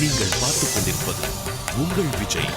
நீங்கள் பார்த்துக் கொண்டிருப்பது உங்கள் விஜய்.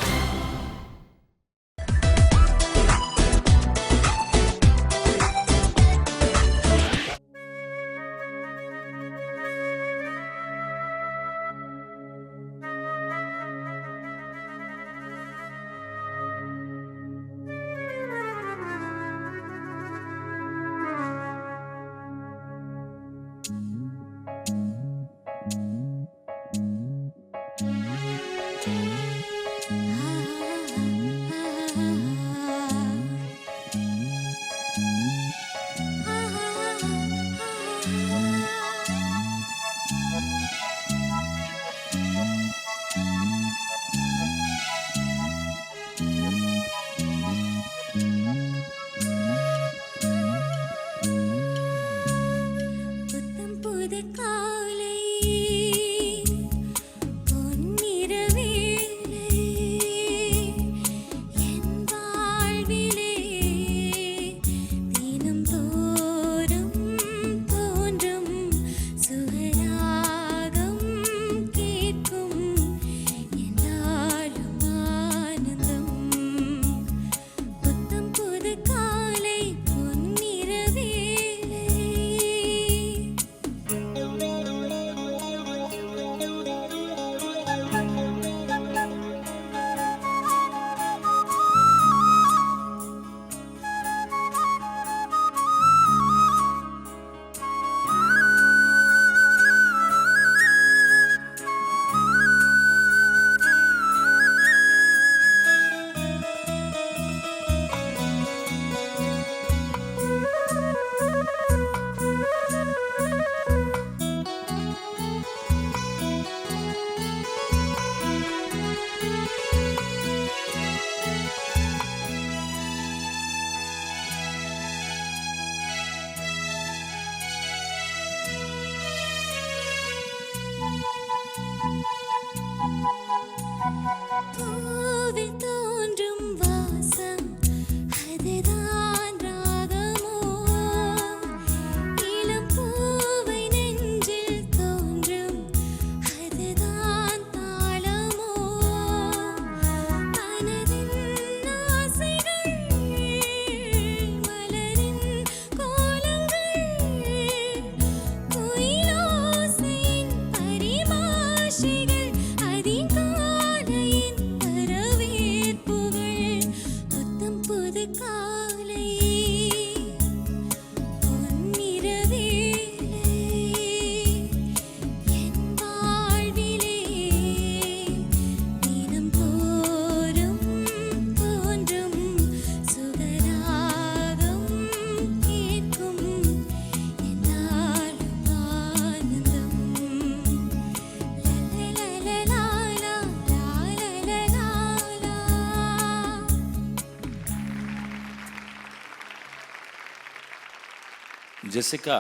ஜெசிகா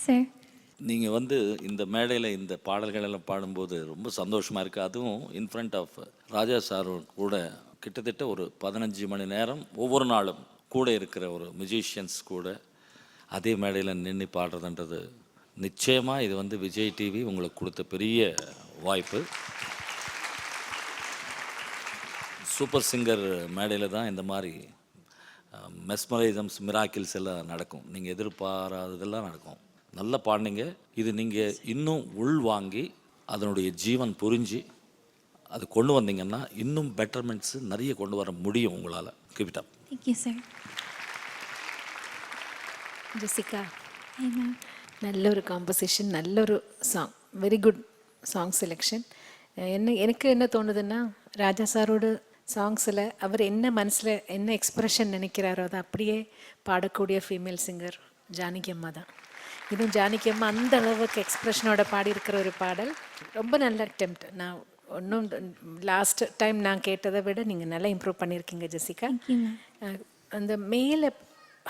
சார், நீங்கள் இந்த மேடையில் இந்த பாடல்கள் எல்லாம் பாடும்போது ரொம்ப சந்தோஷமாக இருக்குது. அதுவும் in front of Raja sir கூட கிட்டத்தட்ட ஒரு 15 மணி நேரம் ஒவ்வொரு நாளும் கூட இருக்கிற ஒரு மியூசிஷியன்ஸ் கூட அதே மேடையில் நின்று பாடுறதுன்றது நிச்சயமாக இது விஜய் டிவி உங்களுக்கு கொடுத்த பெரிய வாய்ப்பு. சூப்பர் சிங்கர் மேடையில் தான் இந்த மாதிரி மெஸ்மரைசம்ஸ் மிராக்கிள்ஸ் எல்லாம் நடக்கும். நீங்கள் எதிர்பாராததெல்லாம் நடக்கும். நல்லா பாடினீங்க. இது நீங்கள் இன்னும் உள்வாங்கி அதனுடைய ஜீவன் புரிஞ்சு அது கொண்டு வந்தீங்கன்னா இன்னும் பெட்டர்மெண்ட்ஸு நிறைய கொண்டு வர முடியும் உங்களால். Keep it up. Thank you sir. Jessica, நல்ல ஒரு காம்போசிஷன், நல்ல ஒரு song, very good song selection. எனக்கு என்ன தோணுதுன்னா, ராஜா சாரோட சாங்ஸில் அவர் என்ன மனசில் என்ன எக்ஸ்ப்ரெஷன் நினைக்கிறாரோ அதை அப்படியே பாடக்கூடிய ஃபீமேல் சிங்கர் ஜானகி அம்மா தான். இதுவும் ஜானகி அம்மா அந்த அளவுக்கு எக்ஸ்ப்ரெஷனோட பாடியிருக்கிற ஒரு பாடல். ரொம்ப நல்ல அட்டெம்ப்ட். நான் ஒன்றும் லாஸ்ட் டைம் நான் கேட்டதை விட நீங்கள் நல்லா இம்ப்ரூவ் பண்ணியிருக்கீங்க ஜெசிகா. அந்த மேலே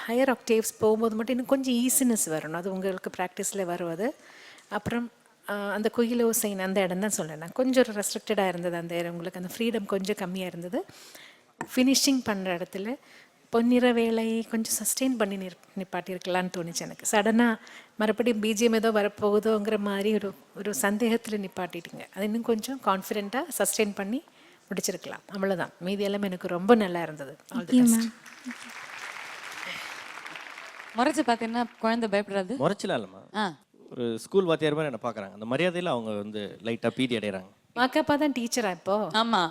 ஹையர் ஆக்டேவ்ஸ் போகும்போது மட்டும் இன்னும் கொஞ்சம் ஈஸினஸ் வரணும். அது உங்களுக்கு ப்ராக்டிஸில் வருவது. அப்புறம் அந்த குயிலோ சைன் அந்த இடம் தான் சொல்லேன். கொஞ்சம் ரெஸ்ட்ரிக்டடாக இருந்தது அந்த இடம். உங்களுக்கு அந்த ஃப்ரீடம் கொஞ்சம் கம்மியாக இருந்தது. ஃபினிஷிங் பண்ணுற இடத்துல பொன்னிற வேலை கொஞ்சம் சஸ்டெயின் பண்ணி நிப்பாட்டியிருக்கலான்னு தோணுச்சு எனக்கு. சடனாக மறுபடியும் பிஜிஎம் ஏதோ வரப்போகுதோங்கிற மாதிரி ஒரு சந்தேகத்தில் நிப்பாட்டிட்டுங்க. அது இன்னும் கொஞ்சம் கான்ஃபிடென்ட்டாக சஸ்டெயின் பண்ணி முடிச்சிருக்கலாம். அவ்வளோதான். மீதி எல்லாமே எனக்கு ரொம்ப நல்லா இருந்தது. All the best. முறைச்சு பார்த்தீங்கன்னா குழந்தை பயப்படுறாது. முறைச்சலாம் இல்லைம்மா, ஒரு ஸ்கூல் வாத்தியார் மாதிரி என்ன பார்க்குறாங்க. அந்த மரியாதையில் அவங்க வந்து லைட்டாக பீடி அடைகிறாங்க. வாக்கப்பா தான் டீச்சரா இப்போ? ஆமா.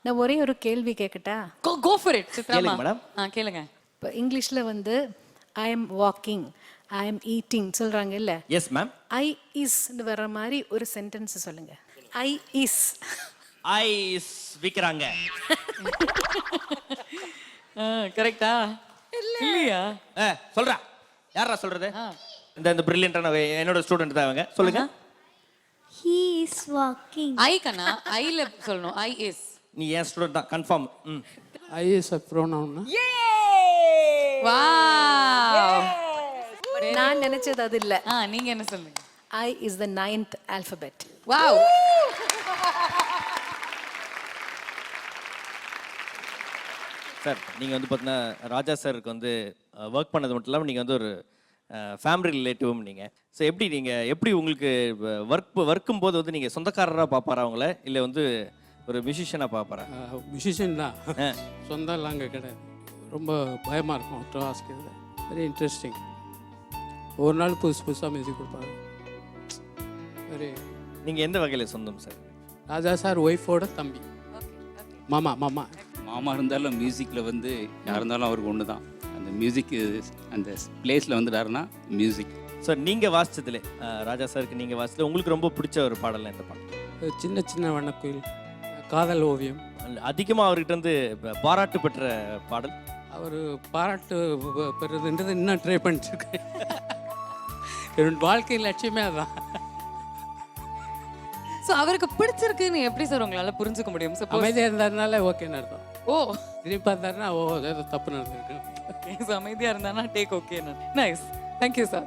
நான் ஒரே ஒரு கேள்வி கேட்கட்டா? கோ ஃபார் இட் சித்ரா கேளுங்க மேடம். கேளுங்க. இப்போ இங்கிலீஷில் வந்து I am walking, I am eating சொல்கிறாங்க இல்லை? Yes ma'am. ஐ இஸ் வர மாதிரி ஒரு சென்டென்ஸ் சொல்லுங்க. I is. ஐஸ் விற்கிறாங்க. கரெக்டா இல்லையா? சொல்றா, யாரா சொல்றது? இந்த பிரில்லியன்ட்டான என்னோட ஸ்டூடெண்ட் தான் அவங்க. சொல்லுங்க. He is walking. ஐ கண்ணா, ஐல சொல்லணும். I is. நீ ஏன் ஸ்டூடெண்ட் தான் confirm. I is a pronoun. Wow. நான் நினைச்சது அது இல்லை. நீங்க என்ன சொல்லுங்க? I is the 9th alphabet. Wow. Sir நீங்கள் வந்து பார்த்தீங்கன்னா ராஜா சாருக்கு வந்து ஒர்க் பண்ணது மட்டும் இல்லாமல் நீங்கள் வந்து ஒரு ஃபேமிலி ரிலேட்டிவும் நீங்கள். ஸோ எப்படி உங்களுக்கு ஒர்க்கும் போது வந்து நீங்கள் சொந்தக்காரராக பார்ப்பாரா அவங்கள, இல்லை வந்து ஒரு மியூசிஷியனாக பார்ப்பாரா? மியூசிஷியன் தான், சொந்தம் அங்கே கிடையாது. ரொம்ப பயமாக இருக்கும் அவர்கிட்ட வாசிக்கிறது. Very interesting. ஒரு நாள் புதுசாக மியூசிக் கொடுப்பாரு. வெரி. நீங்கள் எந்த வகையில் சொந்தம் சார்? ராஜா சார் ஒய்ஃபோட தம்பி. மாமா மாமா மாமா இருந்தாலும் மியூசிக்கில் வந்து யார் இருந்தாலும் அவருக்கு ஒன்று தான். அந்த மியூசிக்கு அந்த பிளேஸில் வந்துட்டாருன்னா மியூசிக். சார் நீங்கள் வாசிச்சதுலே ராஜா சாருக்கு நீங்கள் வாசிச்சது உங்களுக்கு ரொம்ப பிடிச்ச ஒரு பாடல் எந்த பாடல்? சின்ன சின்ன வண்ணக்குயில், காதல் ஓவியம். அதிகமாக அவர்கிட்ட இருந்து பாராட்டு பெற்ற பாடல்? அவர் பாராட்டு பெறுதுன்றது இன்னும் ட்ரை பண்ணிட்டுருக்கேன். என்னோட வாழ்க்கை லட்சியமே அதான். சோ அவருக்கு பிடிச்சிருக்குன்னு எப்படி சார் உங்களால புரிஞ்சுக்க முடியும்? அமைதியாக இருந்தாருனால ஓகேன்னு அர்த்தம். ஓ, திருப்பி இருந்தாருன்னா ஏதோ தப்பு நடந்திருக்கு. அமைதியா இருந்தானா take okay. Nice. Thank you sir.